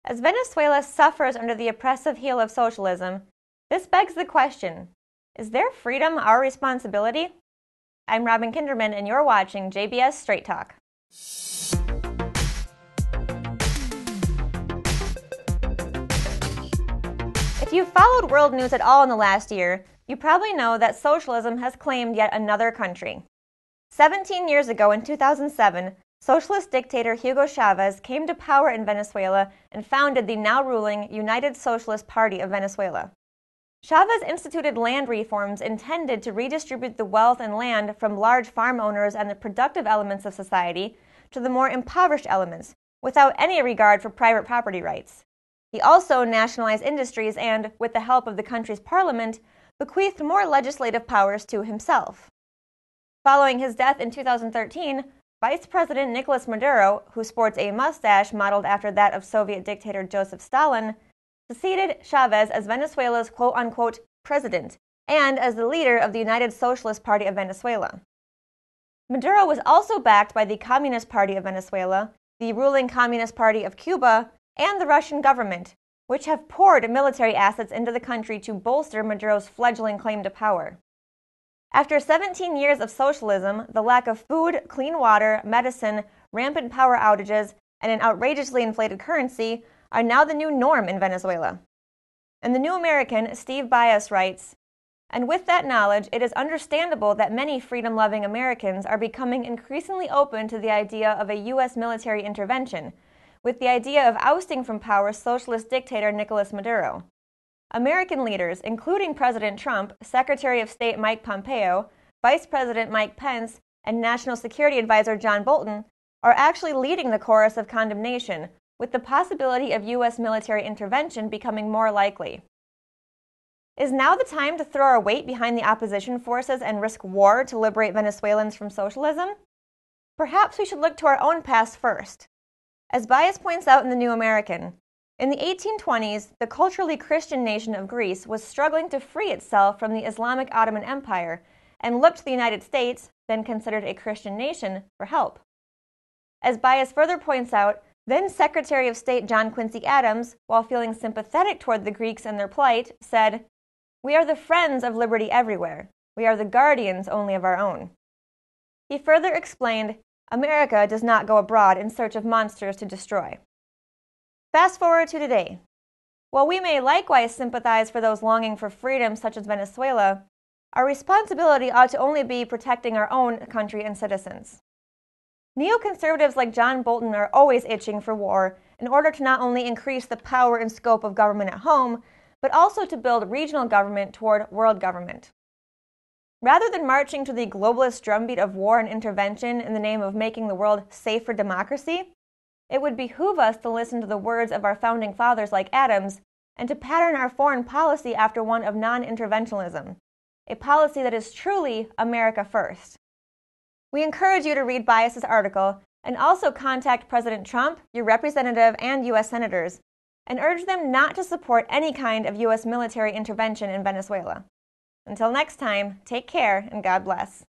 As Venezuela suffers under the oppressive heel of socialism, this begs the question, is their freedom our responsibility? I'm Robin Kinderman, and you're watching JBS Straight Talk. If you've followed world news at all in the last year, you probably know that socialism has claimed yet another country. 17 years ago, in 2007, socialist dictator Hugo Chávez came to power in Venezuela and founded the now-ruling United Socialist Party of Venezuela. Chávez instituted land reforms intended to redistribute the wealth and land from large farm owners and the productive elements of society to the more impoverished elements, without any regard for private property rights. He also nationalized industries and, with the help of the country's parliament, bequeathed more legislative powers to himself. Following his death in 2013, Vice President Nicolás Maduro, who sports a mustache modeled after that of Soviet dictator Joseph Stalin, succeeded Chávez as Venezuela's quote-unquote president and as the leader of the United Socialist Party of Venezuela. Maduro was also backed by the Communist Party of Venezuela, the ruling Communist Party of Cuba, and the Russian government, which have poured military assets into the country to bolster Maduro's fledgling claim to power. After 17 years of socialism, the lack of food, clean water, medicine, rampant power outages, and an outrageously inflated currency are now the new norm in Venezuela. In The New American, Steve Bias writes, "And with that knowledge, it is understandable that many freedom-loving Americans are becoming increasingly open to the idea of a U.S. military intervention, with the idea of ousting from power socialist dictator Nicolás Maduro. American leaders, including President Trump, Secretary of State Mike Pompeo, Vice President Mike Pence, and National Security Advisor John Bolton, are actually leading the chorus of condemnation, with the possibility of U.S. military intervention becoming more likely. Is now the time to throw our weight behind the opposition forces and risk war to liberate Venezuelans from socialism? Perhaps we should look to our own past first. As Bias points out in The New American, in the 1820s, the culturally Christian nation of Greece was struggling to free itself from the Islamic Ottoman Empire and looked to the United States, then considered a Christian nation, for help. As Bias further points out, then Secretary of State John Quincy Adams, while feeling sympathetic toward the Greeks and their plight, said, "We are the friends of liberty everywhere. We are the guardians only of our own." He further explained, "America does not go abroad in search of monsters to destroy." Fast forward to today. While we may likewise sympathize for those longing for freedom such as Venezuela, our responsibility ought to only be protecting our own country and citizens. Neoconservatives like John Bolton are always itching for war in order to not only increase the power and scope of government at home, but also to build regional government toward world government. Rather than marching to the globalist drumbeat of war and intervention in the name of making the world safe for democracy, it would behoove us to listen to the words of our founding fathers like Adams and to pattern our foreign policy after one of non-interventionism, a policy that is truly America first. We encourage you to read Bias's article and also contact President Trump, your representative, and U.S. senators, and urge them not to support any kind of U.S. military intervention in Venezuela. Until next time, take care and God bless.